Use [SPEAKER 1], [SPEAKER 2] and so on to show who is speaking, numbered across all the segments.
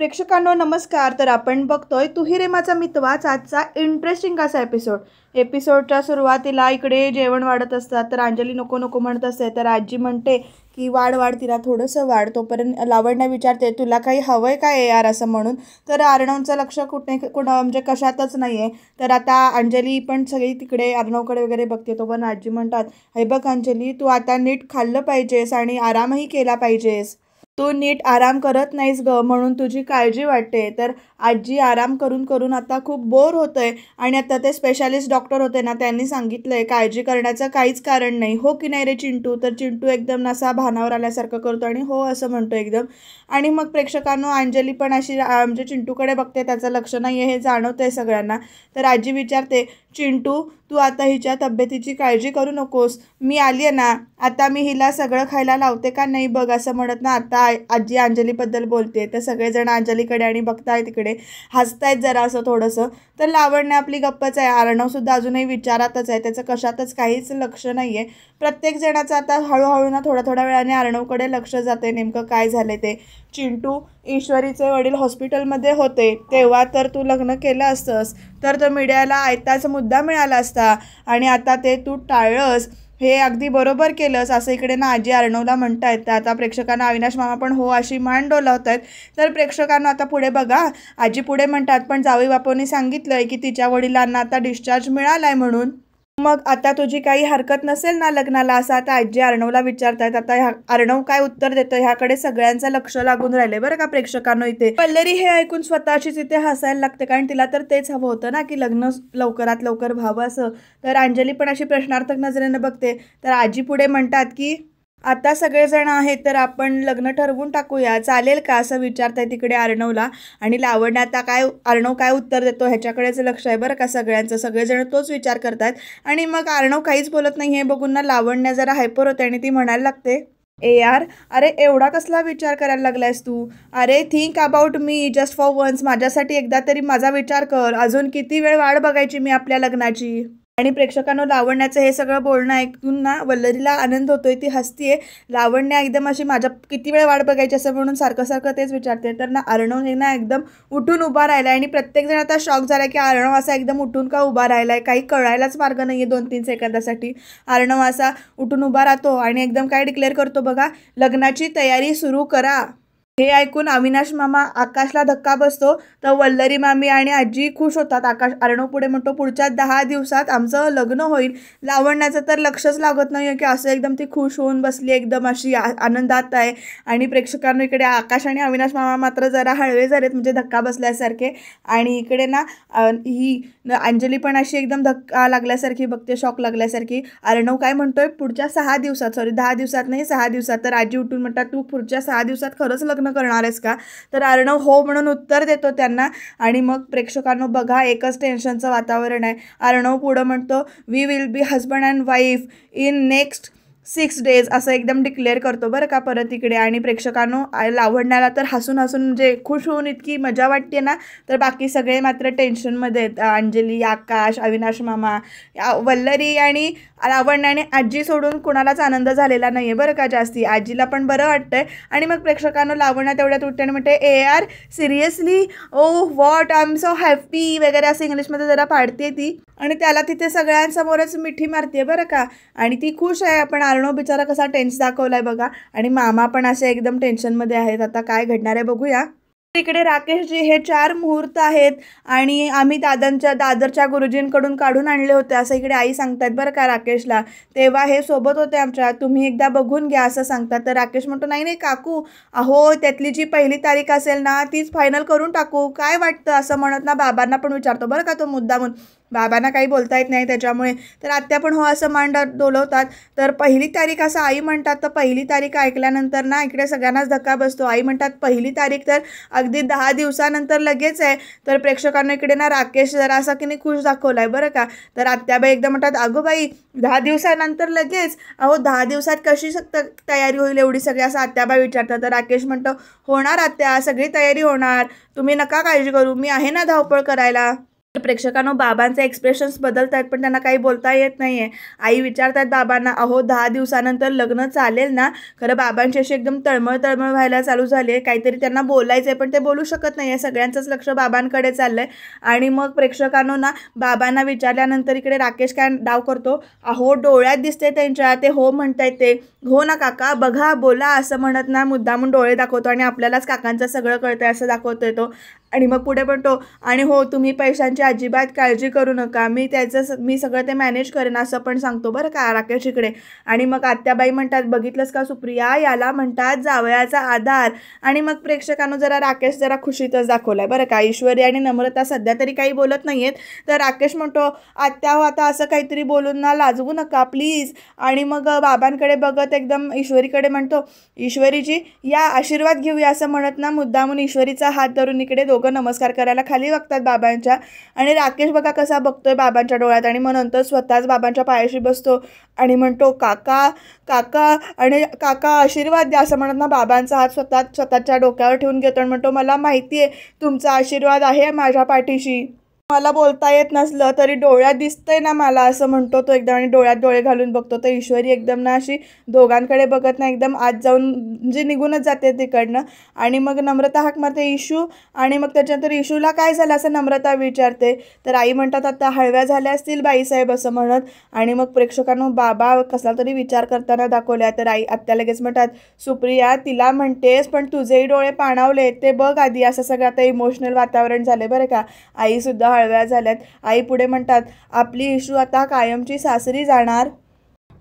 [SPEAKER 1] प्रेक्षकांनो नमस्कार. तर आपण बघतोय तू ही रे माझा मितवाच आजचा इंटरेस्टिंग असा एपिसोडच्या सुरुवातीला इकडे जेवण वाढत असतात. तर अंजली नको नको म्हणत असते, तर आजी म्हणते की वाढ वाढ तिला थोडंसं वाढ. तोपर्यंत लावण्या विचारते तुला काही हवंय काय यार असं म्हणून. तर अर्णवचं लक्ष म्हणजे कशातच नाही आहे. तर आता अंजली पण सगळी तिकडे अर्णवकडे वगैरे बघते. तो पण आजी म्हणतात हे बघ अंजली, तू आता नीट खाल्लं पाहिजेस आणि आरामही केला पाहिजेस. तू नीट आराम करत नाहीस ग, म्हणून तुझी काळजी वाटते. तर आजी आराम करून करून आता खूप बोर होतंय आणि आता ते स्पेशालिस्ट डॉक्टर होते ना, त्यांनी सांगितलंय काळजी करण्याचं काहीच कारण नाही. हो की नाही रे चिंटू? तर चिंटू एकदम नसा भानावर आल्यासारखं करतो आणि हो असं म्हणतो एकदम. आणि मग प्रेक्षकांनो अंजली पण अशी म्हणजे चिंटूकडे बघते, त्याचं लक्ष नाही आहे हे जाणवतंय सगळ्यांना. तर आजी विचारते चिंटू तू आता हिच्या तब्येतीची काळजी करू नकोस, मी आली आहे ना, आता मी हिला सगळं खायला लावते का नाही बघ असं म्हणत ना आता आजी अंजलीबद्दल बोलते. तर सगळेजण अंजलीकडे आणि बघताय तिकडे हसतायत जरा असं थोडंसं. तर लावण्य आपली गप्पच आहे. अर्णवसुद्धा अजूनही विचारातच आहे, त्याचं कशातच काहीच लक्ष नाही आहे. प्रत्येक जणाचं आता हळूहळू ना थोड्या वेळाने अर्णवकडे लक्ष जाते नेमकं काय झालं ते. चिंटू ईश्वरीचे वडील हॉस्पिटलमध्ये होते तेव्हा तर तू लग्न केलं असतंस तर तो मीडियाला आयताच मुद्दा मिळाला असता आणि आता ते तू टाळलंस, हे अगदी बरोबर केलंस असं इकडे ना आजी अर्णवला म्हणतायत. तर आता प्रेक्षकांना अविनाश मामा पण हो अशी मान डोलावत आहेत. तर प्रेक्षकांना आता पुढे बघा, आजी पुढे म्हणतात पण जावई बापूंनी सांगितलंय की तिच्या वडिलांना आता डिस्चार्ज मिळालाय म्हणून, मग आता तुझी काही हरकत नसेल ना लग्नाला असं आता आजी अर्णवला विचारतायत. आता अर्णव काय उत्तर देतो ह्याकडे सगळ्यांचं लक्ष लागून राहिले बरं का प्रेक्षकांनो. इथे पल्लरी हे ऐकून स्वतःचीच इथे हसायला लागते, कारण तिला तर तेच हवं होतं ना की लग्न लवकरात लवकर व्हावं असं. तर अंजली पण अशी प्रश्नार्थक नजरेनं बघते. तर आजी पुढे म्हणतात की आता सगळेजण आहेत तर आपण लग्न ठरवून टाकूया, चालेल का असं विचारताय तिकडे अर्णवला. आणि लावण्य आता अर्णव काय उत्तर देतो ह्याच्याकडेच लक्ष आहे बरं का सगळ्यांचं. सगळेजण तोच विचार करतात आणि मग अर्णव काहीच बोलत नाही हे बघून ना लावण्य जरा हायपर होते आणि ती म्हणायला लागते ए यार, अरे एवढा कसला विचार करायला लागलायस तू? अरे think about me just for once, माझ्यासाठी एकदा तरी माझा विचार कर. अजून किती वेळ वाट बघायची मी आपल्या लग्नाची? आणि प्रेक्षकांनो लावण्याचं हे सगळं बोलणं ऐकून ना वल्लरीला आनंद होतोय, ती हसतीये. लावण्य एकदम अशी माझ्या किती वेळ वाट बघायची असं म्हणून सारखं तेच विचारते. तर ना अर्णव हे ना एकदम उठून उभा राहिलाय आणि प्रत्येकजण आता शॉक झालाय की अर्णव असा एकदम उठून का उभा राहिलाय, काही कळायलाच मार्ग नाहीये 2-3 सेकंदासाठी. अर्णव असा उठून उभा राहतो आणि एकदम काय डिक्लेअर करतो बघा, लग्नाची तयारी सुरू करा. हे ऐकून अविनाश मामा आकाशला धक्का बसतो. तर वल्लरी मामी आणि आजी खुश होतात. अर्णव पुढे म्हणतो पुढच्या 10 दिवसात आमचं लग्न होईल. लावण्याचं तर लक्षच लागत नाही की असं एकदम ती खुश होऊन बसली, एकदम अशी आनंदात आहे. आणि प्रेक्षकांना इकडे आकाश आणि अविनाश मामा मात्र जरा हळवे झालेत, म्हणजे धक्का बसल्यासारखे. आणि इकडे ना ही अंजली पण अशी एकदम धक्का लागल्यासारखी बघते, शॉक लागल्यासारखी. अर्णव काय म्हणतोय पुढच्या 6 दिवसात, सॉरी 10 दिवसात नाही 6 दिवसात. तर आजी उठून म्हणतात तू पुढच्या 6 दिवसात खरंच लग्न करणार आहेस का? तर अर्णव हो म्हणून उत्तर देतो त्यांना. आणि मग प्रेक्षकांनो बघा एकच टेन्शनचं वातावरण आहे. अर्णव पुढं म्हणतो we will be husband and wife in next 6 days असं एकदम डिक्लेअर करतो बरं का परत इकडे. आणि प्रेक्षकांनो लावण्याला तर हसून म्हणजे खुश होऊन इतकी मजा वाटते ना, तर बाकी सगळे मात्र टेन्शनमध्ये आहेत. अंजली, आकाश, अविनाश मामा, वल्लरी आणि लावण्य आणि आजी सोडून कुणालाच आनंद झालेला नाही आहे बरं का जास्ती. आजीला पण बरं वाटतंय. आणि मग प्रेक्षकांनो लावण्य तेवढ्यात उठते आणि म्हणते ए यार seriously, oh what, I am so happy वगैरे असं इंग्लिशमध्ये जरा पाडते ती. आणि त्याला तिथे सगळ्यांसमोरच मिठी मारते बरं का. आणि ती खुश आहे. आपण अर्णव बिचारा कसा टेन्स दाखवलाय बघा. आणि मामा पण असे एकदम टेन्शनमध्ये आहेत. आता काय घडणार आहे बघूया. इकडे राकेशजी हे 4 मुहूर्त आहेत आणि आम्ही दादरच्या गुरुजींकडून काढून आणले होते असं इकडे आई सांगतात बरं का राकेशला. तेव्हा हे सोबत होते आमच्या, तुम्ही एकदा बघून घ्या असं सांगतात. तर राकेश म्हणतो नाही नाही काकू, अहो त्यातली जी पहिली तारीख असेल ना तीच फायनल करून टाकू, काय वाटतं असं म्हणत ना बाबांना पण विचारतो बरं का तो मुद्दामून. बाबांना काही बोलता येत नाही त्याच्यामुळे. तर आत्या पण हो असं मान डोलवतात. तर पहिली तारीख असं आई म्हणतात. तर पहिली तारीख ऐकल्यानंतर ना इकडे सगळ्यांनाच धक्का बसतो. आई म्हणतात पहिली तारीख तर अगदी 10 दिवसानंतर लगेच आहे. तर प्रेक्षकांना इकडे ना राकेश जरा असा की नाही खुश दाखवलाय बरं का. तर आत्याबाई एकदम म्हणतात अगं बाई 10 दिवसानंतर लगेच, अहो 10 दिवसात कशी तयारी होईल एवढी सगळी असं आत्याबाई विचारतात. तर राकेश म्हणतो होणार आत्या, सगळी तयारी होणार, तुम्ही नका काळजी करू, मी आहे ना धावपळ करायला. प्रेक्षकांनो बाबांचे एक्सप्रेशन्स बदलत आहेत पण त्यांना काही बोलता येत नाही आहे. आई विचारतात बाबांना, अहो 10 दिवसानंतर लग्न चालेल ना? खरं बाबांची अशी एकदम तळमळ व्हायला चालू झाली आहे. काहीतरी त्यांना बोलायचं आहे पण ते बोलू शकत नाही आहे. सगळ्यांचंच लक्ष बाबांकडे चाललं आहे. आणि मग प्रेक्षकांनो ना बाबांना विचारल्यानंतर इकडे राकेश काय डाव करतो, अहो डोळ्यात दिसते त्यांच्या, ते हो म्हणतायत ते. हो ना काका, बघा बोला असं म्हणत ना मुद्दामून डोळे दाखवतो आणि आपल्यालाच काकांचं सगळं कळतंय असं दाखवतोय तो. आणि मग पुढे पण तो, आणि हो तुम्ही पैशांची अजिबात काळजी करू नका, मी सगळं ते मॅनेज करेन असं पण सांगतो बरं का राकेश इकडे. आणि मग आत्याबाई म्हणतात, बघितलंस का सुप्रिया, याला म्हणतात जावयाचा आधार. आणि मग प्रेक्षकांनो राकेश जरा खुशीतच दाखवलाय बरं का. ईश्वरी आणि नम्रता सध्या तरी काही बोलत नाहीयेत. तर राकेश म्हणतो, आत्या हो आता असं काहीतरी बोलून ना लाजवू नका प्लीज. आणि मग बाबांकडे बघत एकदम ईश्वरीकडे म्हणतो, ईश्वरीजी या आशीर्वाद घेऊया असं म्हणत ना मुद्दामून ईश्वरीचा हात धरून इकडे दोघं नमस्कार करायला खाली बघतात बाबांच्या. आणि राकेश बघा कसा बघतोय बाबांच्या डोळ्यात आणि मग नंतर स्वतःच बाबांच्या पायाशी बसतो आणि म्हणतो, काका काका, आणि काका आशीर्वाद द्या असं म्हणत ना बाबांचा हात स्वतःच्या डोक्यावर ठेवून घेतो आणि म्हणतो, मला माहिती आहे तुमचा आशीर्वाद आहे माझ्या पाठीशी, मला बोलता येत नसलं तरी डोळ्यात दिसतंय ना मला असं म्हणतो तो एकदम. आणि डोळ्यात डोळे घालून बघतो तर ईश्वरी एकदम ना अशी दोघांकडे बघत ना एकदम आत जाऊन म्हणजे निघूनच जाते तिकडनं. आणि मग नम्रता हाक मारते, इशू. आणि मग त्याच्यानंतर इशूला काय झालं असं नम्रता विचारते. तर आई म्हणतात, आता हळव्या झाल्या असतील बाईसाहेब असं म्हणत. आणि मग प्रेक्षकांनो बाबा कसला तरी विचार करताना दाखवल्या. तर आत्या लगेच म्हणतात, सुप्रिया तिला म्हणतेस पण तुझेही डोळे पाणावले ते बघ आधी. असं सगळं आता इमोशनल वातावरण झाले बरं का. आईसुद्धा हळव्या झाल्यात. आई पुढे म्हणतात, आपली इशू आता कायमची सासरी जाणार,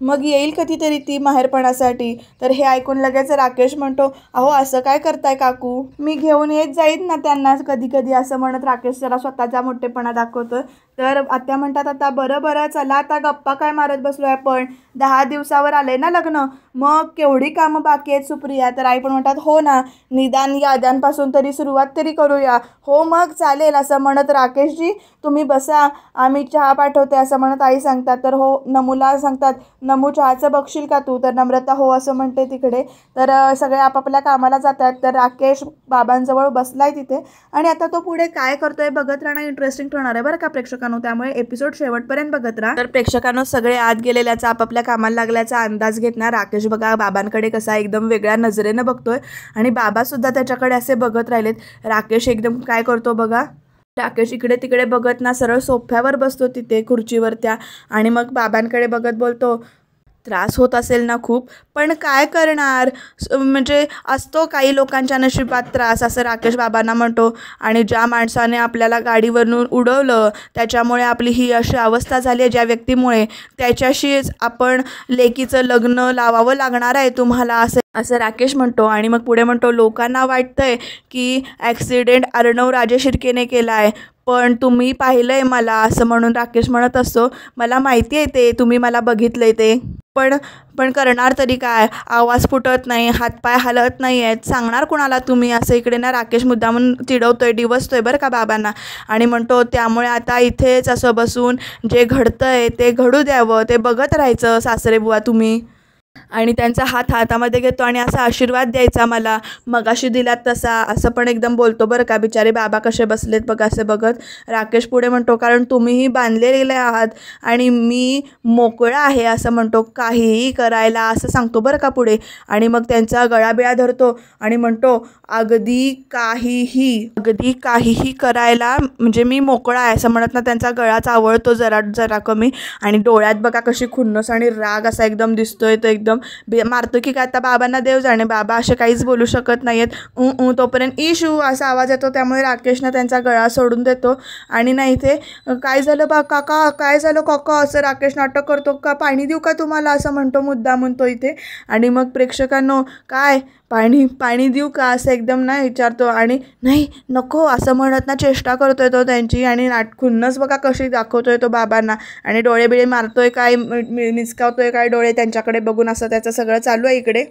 [SPEAKER 1] मग येईल कधीतरी ती माहेरपणासाठी. तर हे ऐकून लगेच राकेश म्हणतो, अहो असं काय करताय काकू, मी घेऊन येत जाईन ना त्यांना कधी कधी असं म्हणत राकेश जरा स्वतःचा मोठेपणा दाखवतो. तर आत्या म्हणतात, आता बरं चला आता गप्पा काय मारत बसलो आपण, 10 दिवसावर आले ना लग्न, मग केवढी कामं बाकी आहेत सुप्रिया. तर आई पण म्हणतात, हो ना निदान याद्यांपासून तरी सुरुवात तरी करूया. हो मग चालेल असं म्हणत, राकेशजी तुम्ही बसा आम्ही चहा पाठवते असं म्हणत आई सांगतात. तर हो नमूला सांगतात, नमू चहाचं बघशील का तू. तर नम्रता हो असं म्हणते तिकडे. तर सगळे आपापल्या कामाला जातात. तर राकेश बाबांजवळ बसलाय तिथे आणि आता तो पुढे काय करतोय बघत राहणं इंटरेस्टिंग ठरणार आहे बरं का प्रेक्षकांनो. त्यामुळे एपिसोड शेवटपर्यंत बघत राहा. तर प्रेक्षकांनो सगळे आत गेलेल्याचा आपापल्या कामाला लागल्याचा अंदाज घेतणार. राकेश बघा बाबांकडे कसा एकदम वेगळ्या नजरेनं बघतोय आणि बाबा सुद्धा त्याच्याकडे असे बघत राहिलेत. राकेश एकदम काय करतो बघा, राकेश इकडे तिकडे बघत ना सरळ सोफ्यावर बसतो तिथे खुर्चीवर त्या. आणि मग बाबांकडे बघत बोलतो, त्रास होत असेल ना खूप, पण काय करणार, म्हणजे असतो काही लोकांच्या नशिबात त्रास असं राकेश बाबांना म्हणतो. आणि ज्या माणसाने आपल्याला गाडीवरून उडवलं त्याच्यामुळे आपली ही अशी अवस्था झाली आहे, ज्या व्यक्तीमुळे त्याच्याशीच आपण लेकीचं लग्न लावावं लागणार आहे तुम्हाला असं राकेश म्हणतो. आणि मग पुढे म्हणतो, लोकांना वाटतंय की ॲक्सिडेंट अर्णव राजे शिर्केने केला आहे, पण तुम्ही पाहिलं आहे मला असं म्हणून राकेश म्हणत असतो, मला माहिती आहे ते तुम्ही मला बघितलं आहे ते, पण करणार तरी काय, आवाज फुटत नाही, हातपाय हलत नाही आहेत, सांगणार कुणाला तुम्ही असं इकडे ना राकेश मुद्दामून चिडवतोय डिवसतोय बरं का बाबांना. आणि म्हणतो, त्यामुळे आता इथेच असं बसून जे घडतंय ते घडू द्यावं, ते बघत राहायचं सासरे बुवा तुम्ही. आणि त्यांचा हात हातामध्ये घेतो आणि असा आशीर्वाद द्यायचा मला मगाशी दिलात तसा असं पण एकदम बोलतो बरं का. बिचारे बाबा कसे बसलेत बघा असे बघत. राकेश पुढे म्हणतो, कारण तुम्हीही बांधलेले आहात आणि मी मोकळा आहे असं म्हणतो काहीही करायला असं सांगतो बरं का पुढे. आणि मग त्यांचा गळाबिळा धरतो आणि म्हणतो, अगदी काहीही करायला म्हणजे मी मोकळा आहे असं म्हणत ना त्यांचा गळा चावळतो जरा कमी. आणि डोळ्यात बघा कशी खुन्नस आणि राग असा एकदम दिसतोय तो एकदम मारतो की काय आता बाबांना देव जाणे. बाबा असे काहीच बोलू शकत नाहीयेत. तोपर्यंत इशू असा आवाज येतो. त्यामुळे राकेशनं त्यांचा गळा सोडून देतो. आणि ना इथे काय झालं काका, काय झालं काका असं राकेश नाटक करतो. का पाणी देऊ का तुम्हाला असं म्हणतो मुद्दामून तो इथे. आणि मग प्रेक्षकांनो काय पाणी देऊ का असं एकदम ना विचारतो. आणि नाही नको असं म्हणत ना चेष्टा करतोय तो त्यांची. आणि खुन्नस बघा कशी दाखवतोय तो बाबांना. आणि डोळे बिळे मारतोय काय, निचकावतोय काय डोळे त्यांच्याकडे बघून, असं त्याचं सगळं चालू आहे इकडे.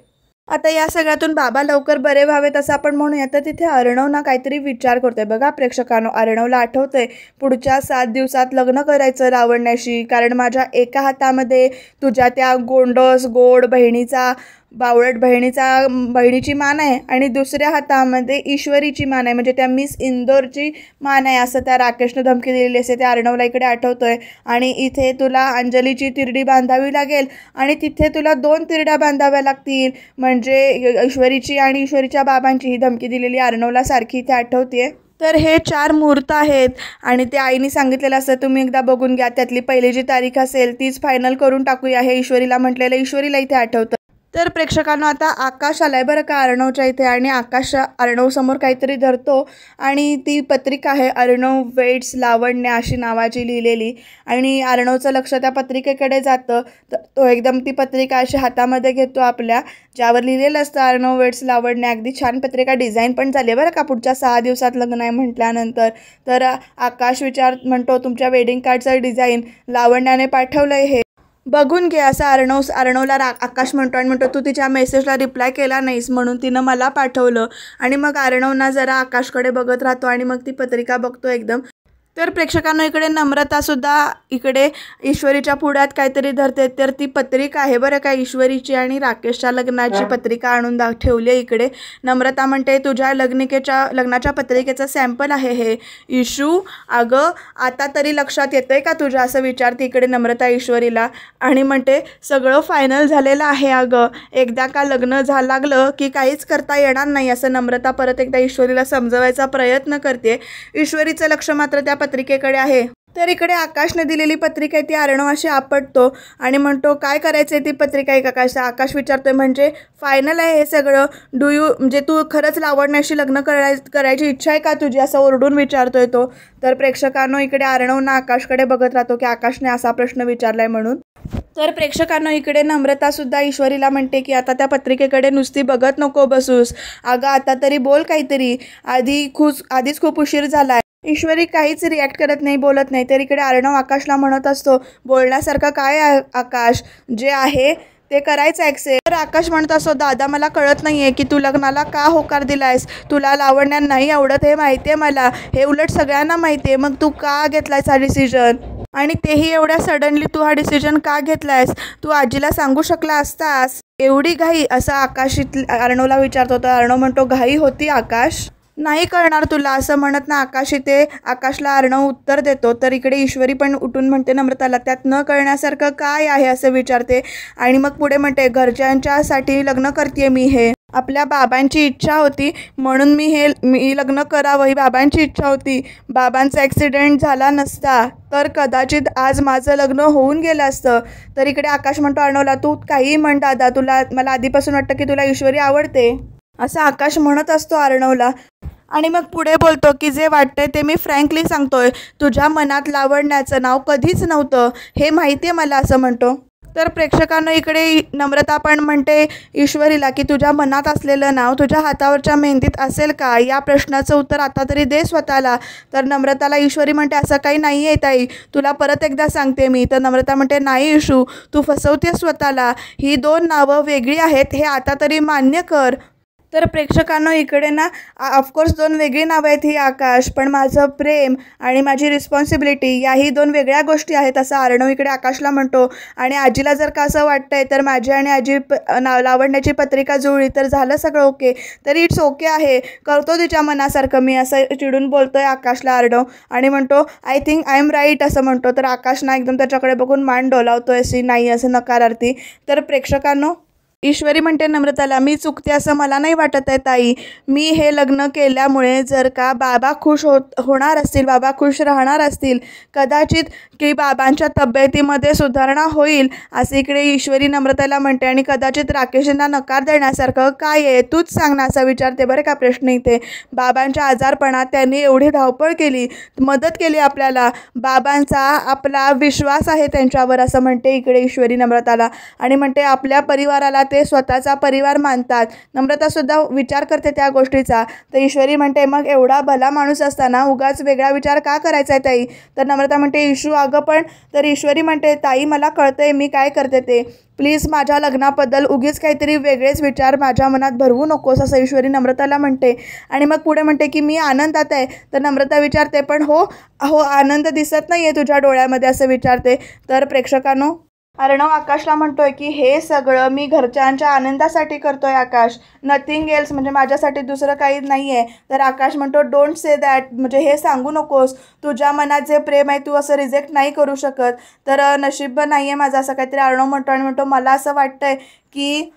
[SPEAKER 1] आता या सगळ्यातून बाबा लवकर बरे व्हावेत असं आपण म्हणूया. तर तिथे अर्णव ना काहीतरी विचार करतोय बघा प्रेक्षकांनो. अर्णवला आठवतंय पुढच्या 7 दिवसात लग्न करायचं लावण्याशी, कारण माझ्या एका हातामध्ये तुझ्या त्या गोड बहिणीचा बावळट बहिणीची मान आहे आणि दुसऱ्या हातामध्ये ईश्वरीची मान आहे, म्हणजे त्या मिस इंदोरची मान आहे असं त्या राकेशनं धमकी दिलेली असते. त्या अर्णवला इकडे आठवतोय आणि इथे तुला अंजलीची तिरडी बांधावी लागेल आणि तिथे तुला 2 तिरड्या बांधाव्या लागतील, म्हणजे ईश्वरीची आणि ईश्वरीच्या बाबांची ही धमकी दिलेली अर्णवला सारखी इथे आठवते. तर हे 4 मुहूर्त आहेत आणि ते आईने सांगितलेलं असतं तुम्ही एकदा बघून घ्या, त्यातली पहिली जी तारीख असेल तीच फायनल करून टाकूया हे ईश्वरीला म्हटलेलं ईश्वरीला इथे आठवतं. तर प्रेक्षकांना आता आकाश आलाय बरं का अर्णवच्या इथे आणि आकाश अर्णवसमोर काहीतरी धरतो आणि ती पत्रिका आहे अर्णव वेट्स लावण्य अशी नावाची लिहिलेली आणि अर्णवचं लक्ष त्या पत्रिकेकडे जातं. तर तो एकदम ती पत्रिका अशी हातामध्ये घेतो आपल्या, ज्यावर लिहिलेलं असतं अर्णव वेट्स लावण्य. अगदी छान पत्रिका डिझाईन पण झाली बरं का, पुढच्या 6 दिवसात लग्न आहे म्हटल्यानंतर. तर आकाश म्हणतो तुमच्या वेडिंग कार्डचं डिझाईन लावण्याने पाठवलं आहे, हे बघून घे असं अर्णवला आकाश म्हणतो आणि म्हणतो तू तिच्या मेसेजला रिप्लाय केला नाहीस म्हणून तिनं मला पाठवलं. आणि मग अर्णवना जरा आकाशकडे बघत राहतो आणि मग ती पत्रिका बघतो एकदम. तर प्रेक्षकांना इकडे नम्रतासुद्धा इकडे ईश्वरीच्या पुढ्यात काहीतरी धरते. तर ती पत्रिका आहे बरं का ईश्वरीची आणि राकेशच्या लग्नाची पत्रिका आणून ठेवली आहे इकडे. नम्रता म्हणते तुझ्या लग्नाच्या पत्रिकेचं सॅम्पल आहे हे. इशू अगं आता तरी लक्षात येतंय का तुझ्या, असं विचारते इकडे नम्रता ईश्वरीला आणि म्हणते सगळं फायनल झालेलं आहे अगं, एकदा का लग्न लागलं की काहीच करता येणार नाही असं नम्रता परत एकदा ईश्वरीला समजवायचा प्रयत्न करते. ईश्वरीचं लक्ष मात्र त्या पत्रिकेकडे आहे. तर इकडे आकाशने दिलेली पत्रिका आहे ती अर्णवाशी आपटतो आणि म्हणतो काय करायचं आहे ती पत्रिका एक आकाश विचारतोय, म्हणजे फायनल आहे हे सगळं, म्हणजे तू खरंच लावण्याशी लग्न करायची इच्छा आहे का तुझी, असं ओरडून विचारतोय तो. तर प्रेक्षकांनो इकडे अर्णवना आकाशकडे बघत राहतो की आकाशने असा प्रश्न विचारलाय म्हणून. तर प्रेक्षकांनो इकडे नम्रतासुद्धा ईश्वरीला म्हणते की आता त्या पत्रिकेकडे नुसती बघत नको बसूस, अगं आता तरी बोल काहीतरी, आधीच खूप उशीर झालाय. ईश्वरी काहीच रिॲक्ट करत नाही, बोलत नाही. तर इकडे अर्णव आकाशला म्हणत असतो बोलण्यासारखं काय आहे आकाश, जे आहे ते करायचं ॲक्सेप्ट. तर आकाश म्हणत असतो दादा मला कळत नाही आहे की तू लग्नाला का होकार दिलायस, तुला लावण्या नाही आवडत हे माहिती आहे मला, हे उलट सगळ्यांना माहिती आहे, मग तू का घेतलायस हा डिसिजन आणि तेही एवढ्या सडनली तू हा डिसिजन का घेतलायस, तू आजीला सांगू शकला असतास, एवढी घाई असं आकाश अर्णवला विचारतो. तर अर्णव म्हणतो घाई होती आकाश, नाही कळणार तुला असं म्हणत ना आकाश इथे आकाशला अर्णव उत्तर देतो. तर इकडे ईश्वरी पण उठून म्हणते नम्रताला त्यात न कळण्यासारखं काय आहे असं विचारते आणि मग पुढे म्हणते घरच्यांच्यासाठी लग्न करते मी, हे आपल्या बाबांची इच्छा होती म्हणून मी लग्न करावं, ही बाबांची इच्छा होती. बाबांचा ॲक्सिडेंट झाला नसता तर कदाचित आज माझं लग्न होऊन गेलं असतं. तर इकडे आकाश म्हणतो अर्णवला तू काही म्हण दादा, मला आधीपासून वाटतं की तुला ईश्वरी आवडते असं आकाश म्हणत असतो अर्णवला आणि मग पुढे बोलतो की जे वाटतंय ते मी फ्रँकली सांगतोय, तुझ्या मनात लावण्याचं नाव कधीच नव्हतं हे माहिती आहे मला असं म्हणतो. तर प्रेक्षकांना इकडे नम्रता पण म्हणते ईश्वरीला की तुझ्या मनात असलेलं नाव तुझ्या हातावरच्या मेहंदीत असेल का, या प्रश्नाचं उत्तर आता तरी दे स्वतःला. तर नम्रताला ईश्वरी म्हणते असं काही नाही आहे ताई, तुला परत एकदा सांगते मी. तर नम्रता म्हणते नाही इशू, तू फसवते स्वतःला, ही 2 नावं वेगळी आहेत हे आता तरी मान्य कर. तर प्रेक्षकांनो इकडे ना ऑफकोर्स 2 वेगळी नावं आहेत ही आकाश, पण माझं प्रेम आणि माझी रिस्पॉन्सिबिलिटी याही 2 वेगळ्या गोष्टी आहेत असं अर्णव इकडे आकाशला म्हणतो. आणि आजीला जर का असं वाटतंय तर माझी आणि आजी लावण्याची पत्रिका जुळली तर झालं सगळं ओके, तरी इट्स ओके आहे, करतो तिच्या मनासारखं मी, असं चिडून बोलतोय आकाशला अर्णव आणि म्हणतो I think I am right असं म्हणतो. तर आकाश ना एकदम त्याच्याकडे बघून मान डोलावतोय अशी नाही असं नकारार्थी. तर प्रेक्षकांनो ईश्वरी म्हणते नम्रताला मी चुकते असं मला नाही वाटत आहे ताई, मी हे लग्न केल्यामुळे जर का बाबा खुश होणार असतील, बाबा खुश राहणार असतील, कदाचित की बाबांच्या तब्येतीमध्ये सुधारणा होईल असं इकडे ईश्वरी नम्रताला म्हणते. आणि कदाचित राकेशना नकार देण्यासारखं काय आहे तूच सांग ना असं विचारते बरं का प्रश्न इथे. बाबांच्या आजारपणात त्यांनी एवढी धावपळ केली, मदत केली आपल्याला, बाबांचा आपला विश्वास आहे त्यांच्यावर असं म्हणते इकडे ईश्वरी नम्रताला आणि म्हणते आपल्या परिवाराला ते स्वतःचा परिवार मानतात. नम्रतासुद्धा विचार करते त्या गोष्टीचा. तर ईश्वरी म्हणते मग एवढा भला माणूस असताना उगाच वेगळा विचार का करायचा आहे ताई. तर नम्रता म्हणते इशू अगं पण. तर ईश्वरी म्हणते ताई मला कळतंय मी काय करते ते, प्लीज माझ्या लग्नाबद्दल उगीच काहीतरी वेगळेच विचार माझ्या मनात भरवू नकोस असं ईश्वरी नम्रताला म्हणते. आणि मग पुढे म्हणते की मी आनंदात आहे. तर नम्रता विचारते पण हो आनंद दिसत नाही आहे तुझ्या डोळ्यामध्ये असं विचारते. तर प्रेक्षकांनो अर्णव आकाशला म्हणतोय की हे सगळं मी घरच्यांच्या आनंदासाठी करतोय आकाश, नथिंग एल्स, म्हणजे माझ्यासाठी दुसरं काही नाही आहे. तर आकाश म्हणतो डोंट से दॅट, म्हणजे हे सांगू नकोस, तुझ्या मनात जे प्रेम आहे तू असं रिजेक्ट नाही करू शकत. तर नशीब नाही आहे माझं, असं काहीतरी अर्णव म्हणतो. आणि म्हणतो मला असं वाटतंय की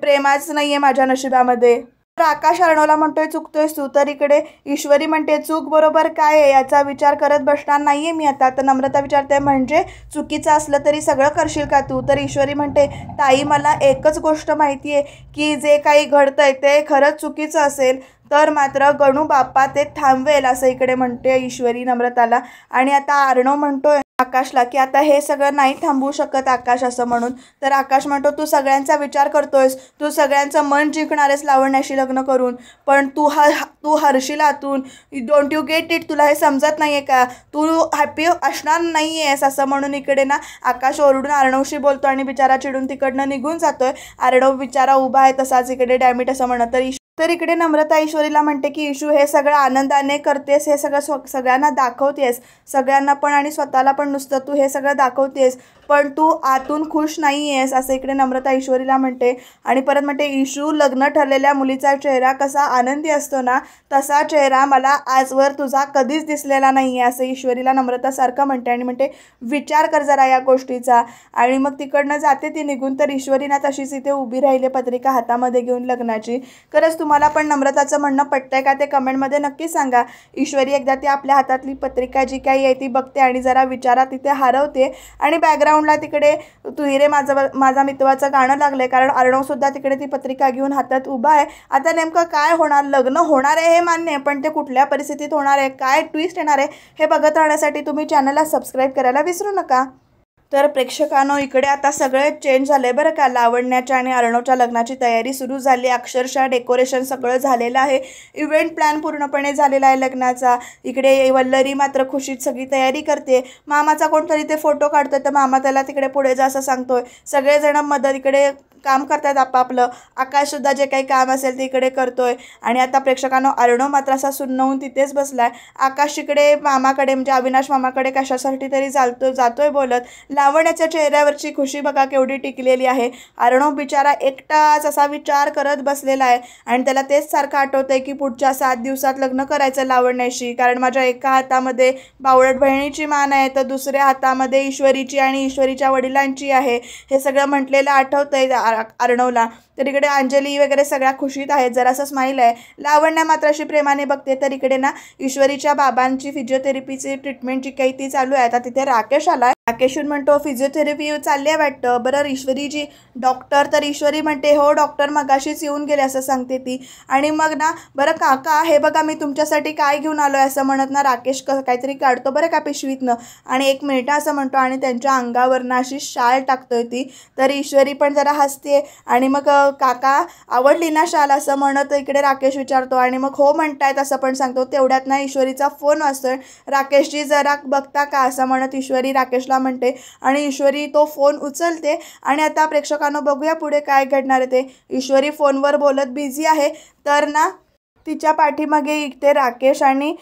[SPEAKER 1] प्रेमाच नाही आहे माझ्या नशिबामध्ये. तर आकाश अर्णवला म्हणतोय चुकतोयस तू. तर इकडे ईश्वरी म्हणते चूक बरोबर काय आहे याचा विचार करत बसणार नाही आहे मी आता. तर नम्रता विचारते म्हणजे चुकीचं असलं तरी सगळं करशील का तू. तर ईश्वरी म्हणते ताई मला एकच गोष्ट माहिती आहे की जे काही घडतंय ते खरंच चुकीचं असेल तर मात्र गणू बाप्पा ते थांबवेल, असं इकडे म्हणते ईश्वरी नम्रताला. आणि आता अर्णव म्हणतोय आकाशला की आता हे सगळं नाही थांबवू शकत आकाश, असं म्हणून. तर आकाश म्हणतो तू सगळ्यांचा विचार करतोयस, तू सगळ्यांचं मन जिंकणार आहेस लावण्याशी लग्न करून, पण तू हरशील आतून. डोंट यू गेट इट, तुला हे समजत नाही आहे का, तू हॅपी असणार नाही आहेस, असं म्हणून इकडे ना आकाश ओरडून अर्णवशी बोलतो आणि बिचारा चिडून तिकडनं निघून जातोय. अर्णव बिचारा उभा आहे तसाच इकडे डॅमिट असं म्हणत. तर इकडे नम्रता ईश्वरीला म्हणते की इशू हे सगळं आनंदाने करतेस, हे सगळं सगळ्यांना दाखवतेस, सगळ्यांना पण आणि स्वतःला पण, नुसतं तू हे सगळं दाखवतेस पण तू आतून खुश नाही आहेस, असं इकडे नम्रता ईश्वरीला म्हणते. आणि परत म्हणते इशू लग्न ठरलेल्या मुलीचा चेहरा कसा आनंदी असतो ना तसा चेहरा मला आजवर तुझा कधीच दिसलेला नाही आहे, असं ईश्वरीला नम्रता सारखं म्हणते. आणि म्हणते विचार कर जरा या गोष्टीचा. आणि मग तिकडनं जाते ती निघून. तर ईश्वरीना तशीच इथे उभी राहिली पत्रिका हातामध्ये घेऊन लग्नाची. खरंच तुम्हाला पण नम्रताचं म्हणणं पटतंय का ते कमेंटमध्ये नक्की सांगा. ईश्वरी एकदा ती आपल्या हातातली पत्रिका जी काही आहे ती बघते आणि जरा विचारात तिथे हरवते. आणि बॅकग्राऊंडला तिकडे तुहिरे माझा मितवाचं गाणं लागलंय, कारण अर्णवसुद्धा तिकडे ती पत्रिका घेऊन हातात उभा आहे. आता नेमकं काय होणार, लग्न होणार आहे हे मान्य आहे, पण ते कुठल्या परिस्थितीत होणार आहे, काय ट्विस्ट येणार आहे हे बघत राहण्यासाठी तुम्ही चॅनलला सबस्क्राईब करायला विसरू नका. तर प्रेक्षकांनो इकडे आता सगळे चेंज झाले बरं का. लावण्याच्या आणि अर्णवच्या लग्नाची तयारी सुरू झाली, अक्षरशः डेकोरेशन सगळं झालेलं आहे, इव्हेंट प्लॅन पूर्णपणे झालेला आहे लग्नाचा. इकडे वल्लरी मात्र खुशीत सगळी तयारी करते. मामाचा कोणतरी ते फोटो काढतोय तर मामा त्याला तिकडे पुढे जा असं सांगतोय. सगळेजण मदत इकडे काम करतात आपापलं. आकाशसुद्धा जे काही काम असेल ते इकडे करतोय. आणि आता प्रेक्षकांनो अर्णव मात्र असा सुन्न होऊन तिथेच बसलाय. आकाश इकडे मामाकडे म्हणजे अविनाश मामाकडे कशासाठी तरी जातोय बोलत. लावण्याच्या चेहऱ्यावरची खुशी बघा केवढी टिकलेली आहे. अर्णव बिचारा एकटाच असा विचार करत बसलेला आहे आणि त्याला तेच सारखं आठवतंय की पुढच्या 7 दिवसात लग्न करायचं लावण्याशी, कारण माझ्या एका हातामध्ये बावळट बहिणीची मान आहे तर दुसऱ्या हातामध्ये ईश्वरीची आणि ईश्वरीच्या वडिलांची आहे. हे सगळं म्हटलेलं आठवतंय अर्णवला. तर इकडे अंजली वगैरे सगळ्या खुशीत आहेत, जरासं स्माईल आहे. लावण्या मात्र अशी प्रेमाने बघते. तर इकडे ना ईश्वरीच्या बाबांची फिजिओथेरपीची ट्रीटमेंट जी काही ती चालू आहे. आता तिथे राकेश आलाय. राकेशून म्हणतो फिजिओथेरपी चालली आहे वाटतं, बरं ईश्वरीजी डॉक्टर. तर ईश्वरी म्हणते हो डॉक्टर मगाशीच येऊन गेले असं सांगते ती. आणि मग ना बरं काका हे बघा मी तुमच्यासाठी काय घेऊन आलो आहे असं म्हणत ना राकेश काहीतरी काढतो बरं का पिशवीतनं आणि 1 मिनिट असं म्हणतो आणि त्यांच्या अंगावरनं अशी शाल टाकतोय ती. तर ईश्वरी पण जरा हसते आणि मग काका आवडली ना शाल असं म्हणत इकडे राकेश विचारतो आणि मग हो म्हणतायत असं पण सांगतो. तेवढ्यात ना ईश्वरीचा फोन वाजतोय. राकेशजी जरा बघता का असं म्हणत ईश्वरी राकेशला म्हणते आणि ईश्वरी तो फोन उचलते. आणि आता प्रेक्षकांनो बघूया पुढे काय घडणार आहे ते. ईश्वरी फोनवर बोलत बिझी आहे. तर ना तिच्या पाठीमागे इथे राकेश आणि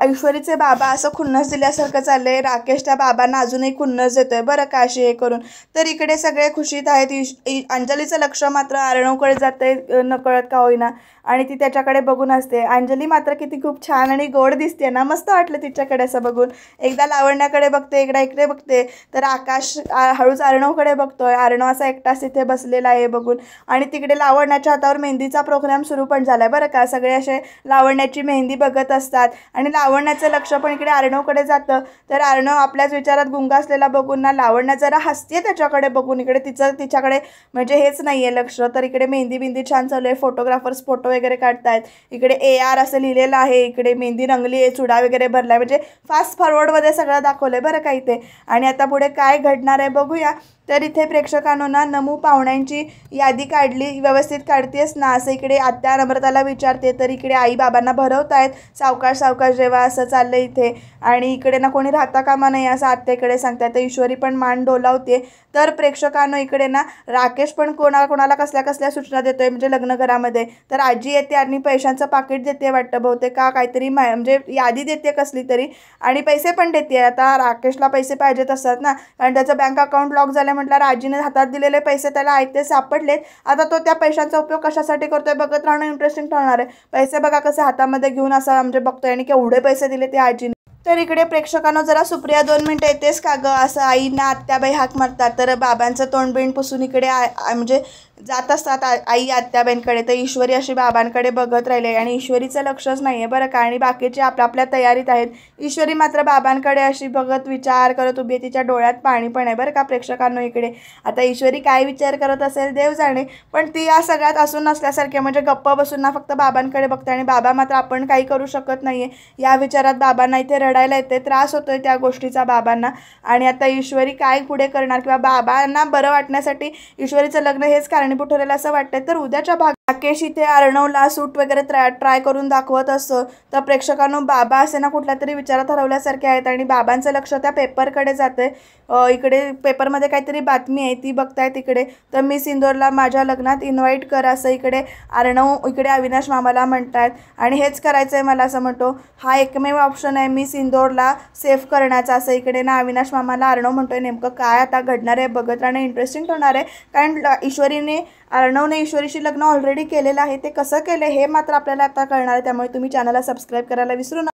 [SPEAKER 1] ईश्वरीचे बाबा असं खुन्नस दिल्यासारखं चाललंय. राकेश त्या बाबांना अजूनही खुन्नस देतोय बरं का अशी हे करून. तर इकडे सगळे खुशीत आहेत. अंजलीचं लक्ष मात्र अर्णवकडे जातंय नकळत का होईना आणि ती त्याच्याकडे बघून असते. अंजली मात्र किती खूप छान आणि गोड दिसते ना, मस्त वाटलं तिच्याकडे असं बघून. एकदा लावण्याकडे बघते, एकदा इकडे बघते. तर आकाश हळूच अर्णवकडे बघतोय. अर्णव असा एकटाच तिथे बसलेला आहे बघून. आणि तिकडे लावण्याच्या हातावर मेहंदीचा प्रोग्राम सुरू पण झालाय बरं का. सगळे असे लावण्याची मेहंदी बघत असतात आणि लावण्याचं लक्ष पण इकडे अर्णवकडे जातं. तर अर्णव आपल्याच विचारात गुंगा असलेला बघून ना लावण्या जरा हसते त्याच्याकडे बघून. इकडे तिच्याकडे म्हणजे हेच नाही आहे लक्ष. तर इकडे मेहंदी छान चालू आहे. फोटोग्राफर्स फोटो वगैरे काढतायत. इकडे AR असं लिहिलेलं आहे. इकडे मेहंदी रंगली आहे, चुडा वगैरे भरलाय, म्हणजे फास्ट फॉरवर्डमध्ये सगळं दाखवलंय बरं का इथे. आणि आता पुढे काय घडणार आहे बघूया. तर इथे प्रेक्षकांनो ना नमू पाहुण्यांची यादी काढली, व्यवस्थित काढतेस ना असं इकडे आत्या नम्रताला विचारते. तर इकडे आई बाबांना भरवतायत सावकाश सावकाश जेव्हा असं चाललं इथे. आणि इकडे ना कोणी राहता कामा नाही असं आत्याकडे सांगतात. तर ईश्वरी पण मान डोलावते. तर प्रेक्षकांनो इकडे ना राकेश पण कोणाला कसल्या सूचना देतोय म्हणजे लग्नघरामध्ये. तर आजी येते आणि पैशांचं पाकिट देते वाटतं बहुतेक का काहीतरी म्हणजे यादी देते कसली तरी आणि पैसे पण देते. आता राकेशला पैसे पाहिजेत असतात ना, कारण त्याचं बँक अकाउंट लॉक झाल्यामुळे म्हटल्यावर आजीने हातात दिलेले पैसे त्याला आयते सापडलेत. आता तो त्या पैशांचा उपयोग कशासाठी करतोय बघत राहणं इंटरेस्टिंग ठरणार आहे. पैसे बघा कसे हातामध्ये घेऊन असं म्हणजे बघतोय आणि केवढे पैसे दिले ते आजीने. तर इकडे प्रेक्षकांना जरा सुप्रिया 2 मिनिटं येतेस का गं असं आईना आत्याबाई हाक मारतात. तर बाबांचं तोंडबिंड पुसून इकडे म्हणजे जात असतात आई आत्याबाईंकडे. तर ईश्वरी अशी बाबांकडे बघत राहिले आणि ईश्वरीचं लक्षच नाही आहे बरं का. आणि बाकीचे आपल्या तयारीत आहेत. ईश्वरी मात्र बाबांकडे अशी बघत विचार करत उभी आहे. तिच्या डोळ्यात पाणी पण आहे बरं का प्रेक्षकांनो इकडे. आता ईश्वरी काय विचार करत असेल देव जाणे, पण ती या सगळ्यात असून नसल्यासारखे म्हणजे गप्प बसून ना फक्त बाबांकडे बघते. आणि बाबा मात्र आपण काही करू शकत नाही आहे या विचारात बाबांना इथे रडायला येते. त्रास होतोय त्या गोष्टीचा बाबांना. आणि आता ईश्वरी काय पुढे करणार किंवा बाबांना बरं वाटण्यासाठी ईश्वरीचं लग्न हेच कारणीभूत ठरलेलं असं वाटतंय. तर उद्याच्या राकेश इथे अर्णवला सूट वगैरे ट्राय करून दाखवत असतं. तर प्रेक्षकांनो बाबा असे ना कुठल्या तरी विचारात हरवल्यासारखे आहेत आणि बाबांचं लक्ष त्या पेपरकडे जाते. इकडे पेपरमध्ये काहीतरी बातमी आहे ती बघतायत इकडे. तर मिस इंदोरला माझ्या लग्नात इन्व्हाइट करा असं इकडे अर्णव इकडे अविनाश मामाला म्हणतायत. आणि हेच करायचं आहे मला असं म्हणतो. हा एकमेव ऑप्शन आहे मिस इंदोरला सेफ करण्याचा असं इकडे ना अविनाश मामाला अर्णव म्हणतोय. नेमकं काय आता घडणार आहे बघत राहणं इंटरेस्टिंग होणार आहे. कारण अर्णवने ईश्वरीशी लग्न ऑलरेडी केलेलं आहे. ते कसं केलं हे मात्र आपल्याला आता कळणार आहे. त्यामुळे तुम्ही चॅनलला सबस्क्राईब करायला विसरू नका.